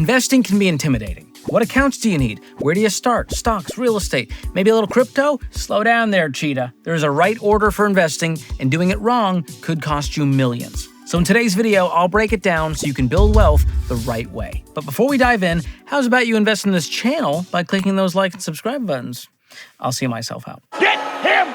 Investing can be intimidating. What accounts do you need? Where do you start? Stocks, real estate, maybe a little crypto? Slow down there, cheetah. There's a right order for investing, and doing it wrong could cost you millions. So in today's video, I'll break it down so you can build wealth the right way. But before we dive in, how's about you invest in this channel by clicking those like and subscribe buttons? I'll see myself out. Get him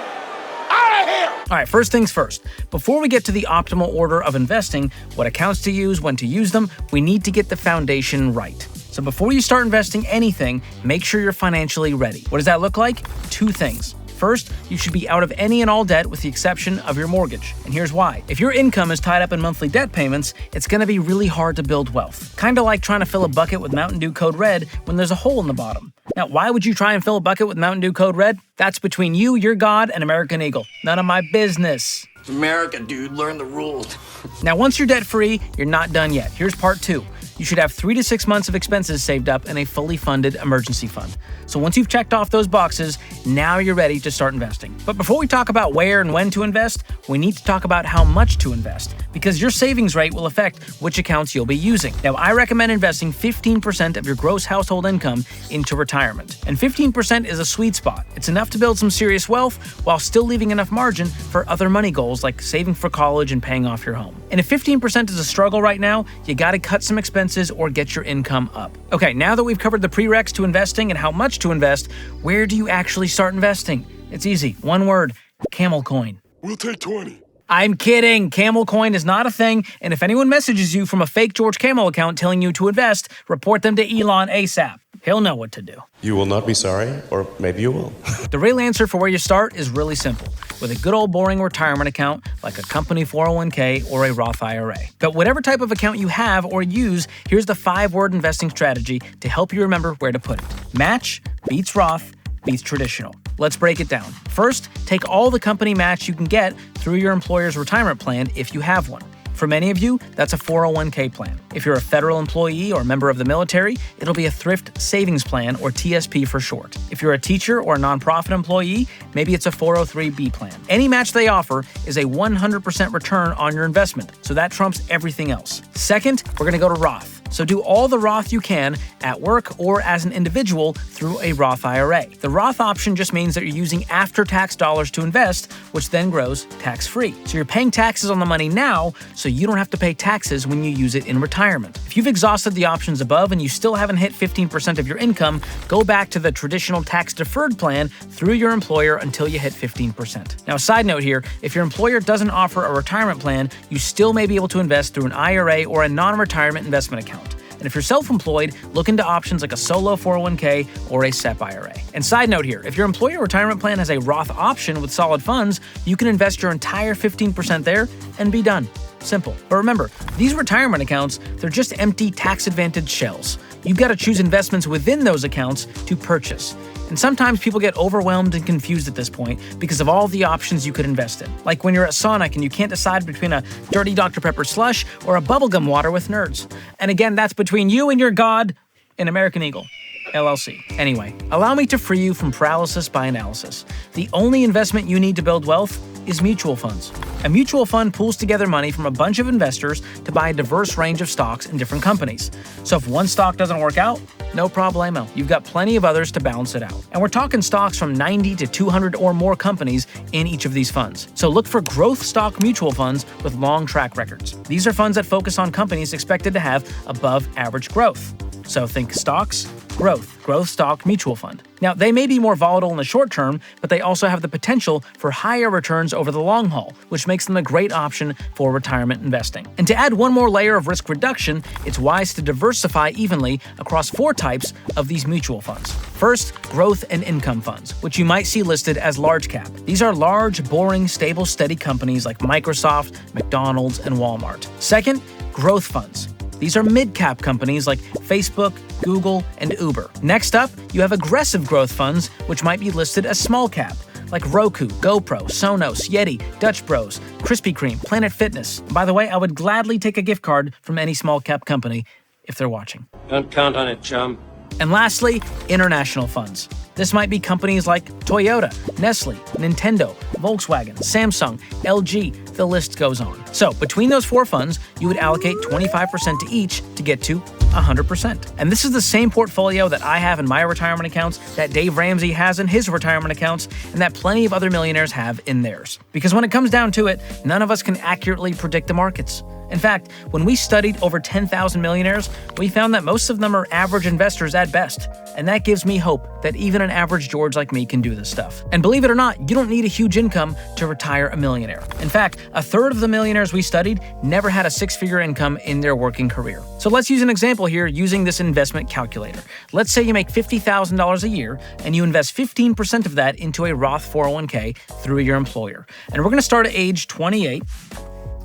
out of here! All right, first things first. Before we get to the optimal order of investing, what accounts to use, when to use them, we need to get the foundation right. So before you start investing anything, make sure you're financially ready. What does that look like? Two things. First, you should be out of any and all debt with the exception of your mortgage. And here's why. If your income is tied up in monthly debt payments, it's going to be really hard to build wealth. Kind of like trying to fill a bucket with Mountain Dew Code Red when there's a hole in the bottom. Now, why would you try and fill a bucket with Mountain Dew Code Red? That's between you, your God, and American Eagle. None of my business. It's America, dude. Learn the rules. Now, once you're debt-free, you're not done yet. Here's part two. You should have 3 to 6 months of expenses saved up in a fully funded emergency fund. So once you've checked off those boxes, now you're ready to start investing. But before we talk about where and when to invest, we need to talk about how much to invest, because your savings rate will affect which accounts you'll be using. Now, I recommend investing 15% of your gross household income into retirement. And 15% is a sweet spot. It's enough to build some serious wealth while still leaving enough margin for other money goals like saving for college and paying off your home. And if 15% is a struggle right now, you gotta cut some expenses or get your income up. Okay, now that we've covered the prereqs to investing and how much to invest, where do you actually start investing? It's easy. One word: Camel coin. We'll take 20. I'm kidding. Camel coin is not a thing, and if anyone messages you from a fake George Camel account telling you to invest, report them to Elon ASAP. He'll know what to do. You will not be sorry, or maybe you will. The real answer for where you start is really simple, with a good old boring retirement account like a company 401k or a Roth IRA. But whatever type of account you have or use, here's the 5-word investing strategy to help you remember where to put it. Match beats Roth beats traditional. Let's break it down. First, take all the company match you can get through your employer's retirement plan if you have one. For many of you, that's a 401k plan. If you're a federal employee or member of the military, it'll be a thrift savings plan, or TSP for short. If you're a teacher or a nonprofit employee, maybe it's a 403b plan. Any match they offer is a 100% return on your investment, so that trumps everything else. Second, we're going to go to Roth. So do all the Roth you can at work or as an individual through a Roth IRA. The Roth option just means that you're using after-tax dollars to invest, which then grows tax-free. So you're paying taxes on the money now, so you don't have to pay taxes when you use it in retirement. If you've exhausted the options above and you still haven't hit 15% of your income, go back to the traditional tax-deferred plan through your employer until you hit 15%. Now, a side note here, if your employer doesn't offer a retirement plan, you still may be able to invest through an IRA or a non-retirement investment account. And if you're self-employed, look into options like a solo 401k or a SEP IRA. And side note here, if your employer retirement plan has a Roth option with solid funds, you can invest your entire 15% there and be done. Simple. But remember, these retirement accounts, they're just empty tax-advantaged shells. You've got to choose investments within those accounts to purchase. And sometimes people get overwhelmed and confused at this point because of all the options you could invest in. Like when you're at Sonic and you can't decide between a dirty Dr. Pepper slush or a bubblegum water with nerds. And again, that's between you and your God and American Eagle, LLC. Anyway, allow me to free you from paralysis by analysis. The only investment you need to build wealth is mutual funds. A mutual fund pools together money from a bunch of investors to buy a diverse range of stocks in different companies. So if one stock doesn't work out, no problemo. You've got plenty of others to balance it out. And we're talking stocks from 90 to 200 or more companies in each of these funds. So look for growth stock mutual funds with long track records. These are funds that focus on companies expected to have above average growth. So think stocks, growth stock mutual fund. Now, they may be more volatile in the short term, but they also have the potential for higher returns over the long haul, which makes them a great option for retirement investing. And to add one more layer of risk reduction, it's wise to diversify evenly across 4 types of these mutual funds. First, growth and income funds, which you might see listed as large cap. These are large, boring, stable, steady companies like Microsoft, McDonald's, and Walmart. Second, growth funds. These are mid-cap companies like Facebook, Google, and Uber. Next up, you have aggressive growth funds, which might be listed as small cap, like Roku, GoPro, Sonos, Yeti, Dutch Bros, Krispy Kreme, Planet Fitness. And by the way, I would gladly take a gift card from any small cap company if they're watching. Don't count on it, chum. And lastly, international funds. This might be companies like Toyota, Nestle, Nintendo, Volkswagen, Samsung, LG, the list goes on. So between those 4 funds, you would allocate 25% to each to get to 100%. And this is the same portfolio that I have in my retirement accounts, that Dave Ramsey has in his retirement accounts, and that plenty of other millionaires have in theirs. Because when it comes down to it, none of us can accurately predict the markets. In fact, when we studied over 10,000 millionaires, we found that most of them are average investors at best. And that gives me hope that even an average George like me can do this stuff. And believe it or not, you don't need a huge income to retire a millionaire. In fact, a third of the millionaires we studied never had a six-figure income in their working career. So let's use an example here using this investment calculator. Let's say you make $50,000 a year and you invest 15% of that into a Roth 401k through your employer. And we're going to start at age 28.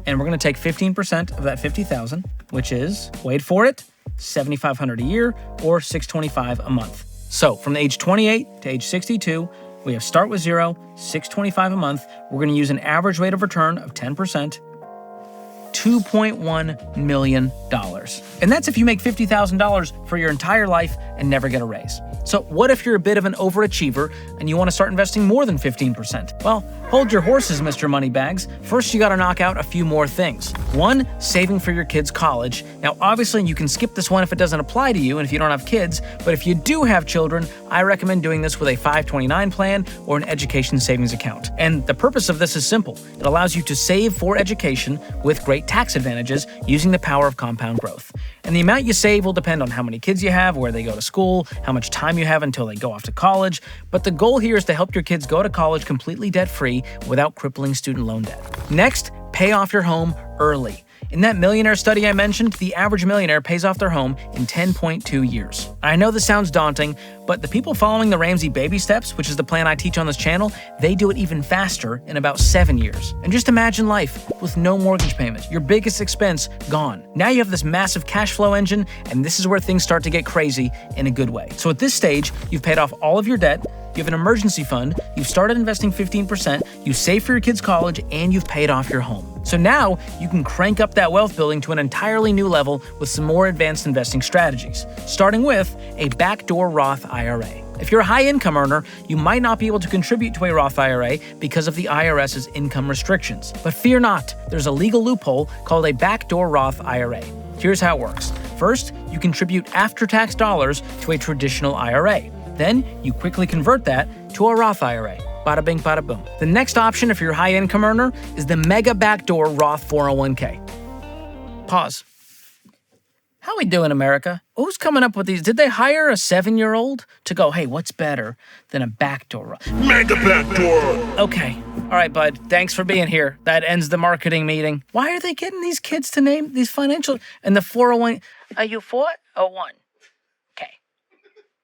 And we're going to take 15% of that $50,000, which is, wait for it, $7,500 a year or $625 a month. So from age 28 to age 62, we have start with zero, $625 a month. We're going to use an average rate of return of 10%, $2.1 million. And that's if you make $50,000 for your entire life and never get a raise. So what if you're a bit of an overachiever and you want to start investing more than 15%? Well, hold your horses, Mr. Moneybags. First, you got to knock out a few more things. One, saving for your kids' college. Now, obviously, you can skip this one if it doesn't apply to you and if you don't have kids, but if you do have children, I recommend doing this with a 529 plan or an education savings account. And the purpose of this is simple. It allows you to save for education with great tax advantages using the power of compound growth. And the amount you save will depend on how many kids you have, where they go to school, how much time you have until they go off to college. But the goal here is to help your kids go to college completely debt-free without crippling student loan debt. Next, pay off your home early. In that millionaire study I mentioned, the average millionaire pays off their home in 10.2 years. I know this sounds daunting, but the people following the Ramsey baby steps, which is the plan I teach on this channel, they do it even faster in about 7 years. And just imagine life with no mortgage payment, your biggest expense gone. Now you have this massive cash flow engine, and this is where things start to get crazy in a good way. So at this stage, you've paid off all of your debt, you have an emergency fund, you've started investing 15%, you save for your kids' college, and you've paid off your home. So now you can crank up that wealth building to an entirely new level with some more advanced investing strategies, starting with a backdoor Roth IRA. If you're a high-income earner, you might not be able to contribute to a Roth IRA because of the IRS's income restrictions. But fear not, there's a legal loophole called a backdoor Roth IRA. Here's how it works. First, you contribute after-tax dollars to a traditional IRA. Then, you quickly convert that to a Roth IRA. Bada bing, bada boom. The next option, if you're a high-income earner, is the mega backdoor Roth 401k. Pause. How we doing, America? Who's coming up with these? Did they hire a 7-year-old to go, hey, what's better than a backdoor? Mega backdoor! Okay. All right, bud. Thanks for being here. That ends the marketing meeting. Why are they getting these kids to name these financial... And the 401... Are you 4 or 1? Okay.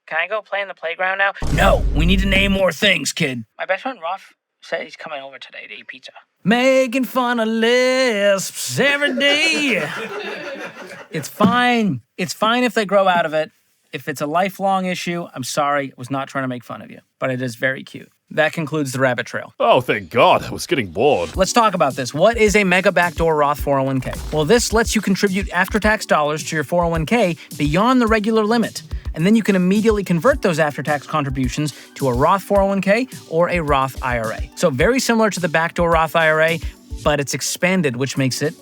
Can I go play in the playground now? No, we need to name more things, kid. My best friend, Ruff, said he's coming over today to eat pizza. Making fun of lisps every day. It's fine. It's fine if they grow out of it. If it's a lifelong issue, I'm sorry. I was not trying to make fun of you. But it is very cute. That concludes the rabbit trail. Oh, thank God. I was getting bored. Let's talk about this. What is a mega backdoor Roth 401k? Well, this lets you contribute after-tax dollars to your 401k beyond the regular limit. And then you can immediately convert those after-tax contributions to a Roth 401k or a Roth IRA. So very similar to the backdoor Roth IRA, but it's expanded, which makes it,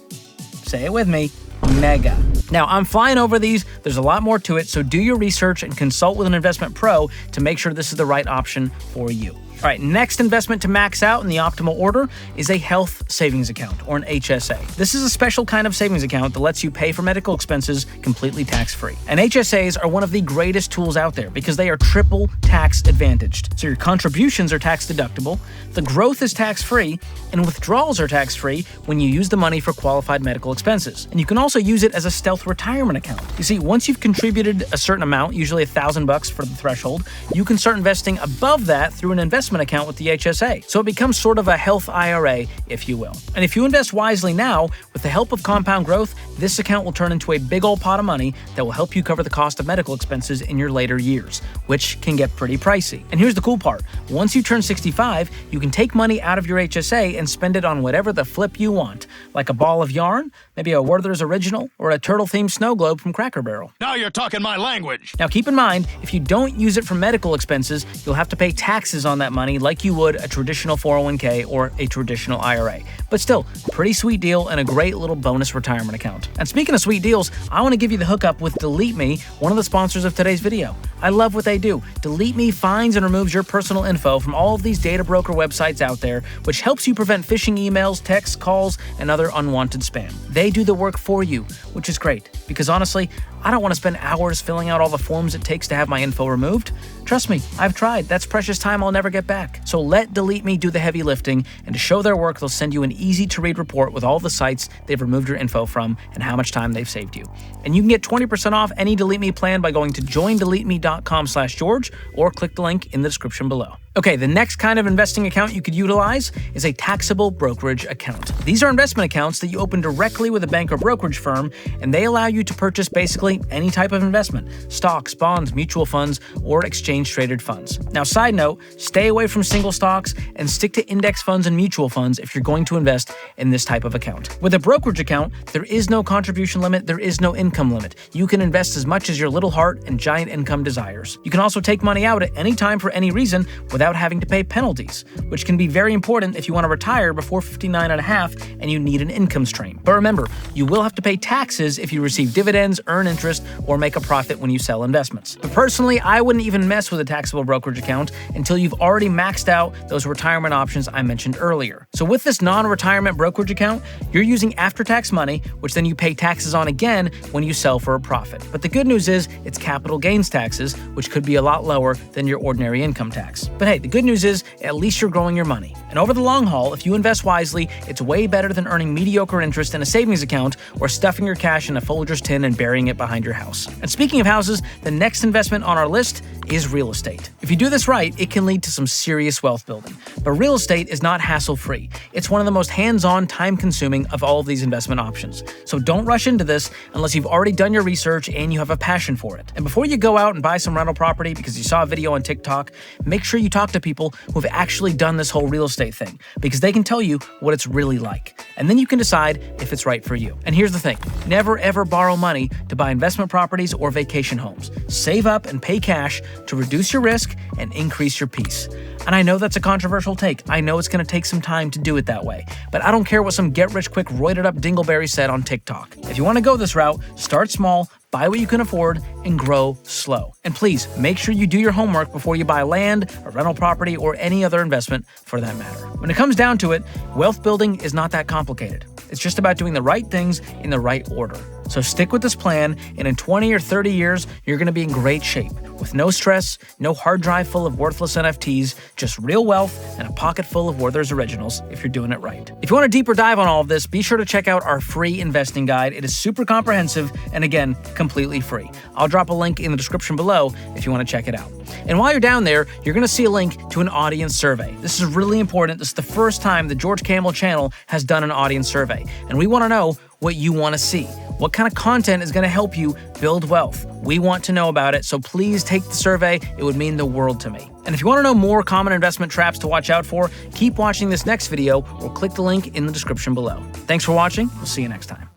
say it with me, mega. Now, I'm flying over these. There's a lot more to it, so do your research and consult with an investment pro to make sure this is the right option for you. All right, next investment to max out in the optimal order is a health savings account, or an HSA. This is a special kind of savings account that lets you pay for medical expenses completely tax-free. And HSAs are one of the greatest tools out there because they are triple tax advantaged. So your contributions are tax deductible, the growth is tax-free, and withdrawals are tax-free when you use the money for qualified medical expenses. And you can also use it as a stealth retirement account. You see, once you've contributed a certain amount, usually $1,000 for the threshold, you can start investing above that through an investment account with the HSA. So it becomes sort of a health IRA, if you will. And if you invest wisely now, with the help of compound growth, this account will turn into a big old pot of money that will help you cover the cost of medical expenses in your later years, which can get pretty pricey. And here's the cool part. Once you turn 65, you can take money out of your HSA and spend it on whatever the flip you want, like a ball of yarn, maybe a Werther's Original, or a turtle-themed snow globe from Cracker Barrel. Now you're talking my language. Now keep in mind, if you don't use it for medical expenses, you'll have to pay taxes on that money like you would a traditional 401k or a traditional IRA. But still, pretty sweet deal and a great little bonus retirement account. And speaking of sweet deals, I want to give you the hookup with Delete Me, one of the sponsors of today's video. I love what they do. Delete Me finds and removes your personal info from all of these data broker websites out there, which helps you prevent phishing emails, texts, calls, and other unwanted spam. They do the work for you, which is great, because honestly, I don't want to spend hours filling out all the forms it takes to have my info removed. Trust me, I've tried. That's precious time I'll never get back. So let Delete Me do the heavy lifting, and to show their work, they'll send you an easy-to-read report with all the sites they've removed your info from and how much time they've saved you. And you can get 20% off any Delete Me plan by going to joindeleteme.com/George or click the link in the description below. Okay, the next kind of investing account you could utilize is a taxable brokerage account. These are investment accounts that you open directly with a bank or brokerage firm, and they allow you to purchase basically any type of investment: stocks, bonds, mutual funds, or exchange-traded funds. Now, side note, stay away from single stocks and stick to index funds and mutual funds if you're going to invest in this type of account. With a brokerage account, there is no contribution limit, there is no income limit. You can invest as much as your little heart and giant income desires. You can also take money out at any time for any reason without having to pay penalties, which can be very important if you want to retire before 59 and a half and you need an income stream. But remember, you will have to pay taxes if you receive dividends, earn interest, or make a profit when you sell investments. But personally, I wouldn't even mess with a taxable brokerage account until you've already maxed out those retirement options I mentioned earlier. So with this non-retirement brokerage account, you're using after-tax money, which then you pay taxes on again when you sell for a profit. But the good news is it's capital gains taxes, which could be a lot lower than your ordinary income tax. But hey, the good news is at least you're growing your money. And over the long haul, if you invest wisely, it's way better than earning mediocre interest in a savings account or stuffing your cash in a Folgers tin and burying it behind your house. And speaking of houses, the next investment on our list is real estate. If you do this right, it can lead to some serious wealth building. But real estate is not hassle-free. It's one of the most hands-on, time-consuming of all of these investment options. So don't rush into this unless you've already done your research and you have a passion for it. And before you go out and buy some rental property because you saw a video on TikTok, make sure you talk to people who have actually done this whole real estate thing, because they can tell you what it's really like. And then you can decide if it's right for you. And here's the thing, never ever borrow money to buy investment properties or vacation homes. Save up and pay cash to reduce your risk and increase your peace. And I know that's a controversial take. I know it's going to take some time to do it that way. But I don't care what some get-rich-quick roided-up dingleberry said on TikTok. If you want to go this route, start small, buy what you can afford, and grow slow. And please, make sure you do your homework before you buy land, a rental property, or any other investment for that matter. When it comes down to it, wealth building is not that complicated. It's just about doing the right things in the right order. So stick with this plan, and in 20 or 30 years, you're going to be in great shape, with no stress, no hard drive full of worthless NFTs, just real wealth and a pocket full of Werther's Originals if you're doing it right. If you want a deeper dive on all of this, be sure to check out our free investing guide. It is super comprehensive and, again, completely free. I'll drop a link in the description below if you want to check it out. And while you're down there, you're going to see a link to an audience survey. This is really important. This is the first time the George Kamel channel has done an audience survey, and we want to know what you want to see. What kind of content is going to help you build wealth? We want to know about it, so please take the survey. It would mean the world to me. And if you want to know more common investment traps to watch out for, keep watching this next video or click the link in the description below. Thanks for watching. We'll see you next time.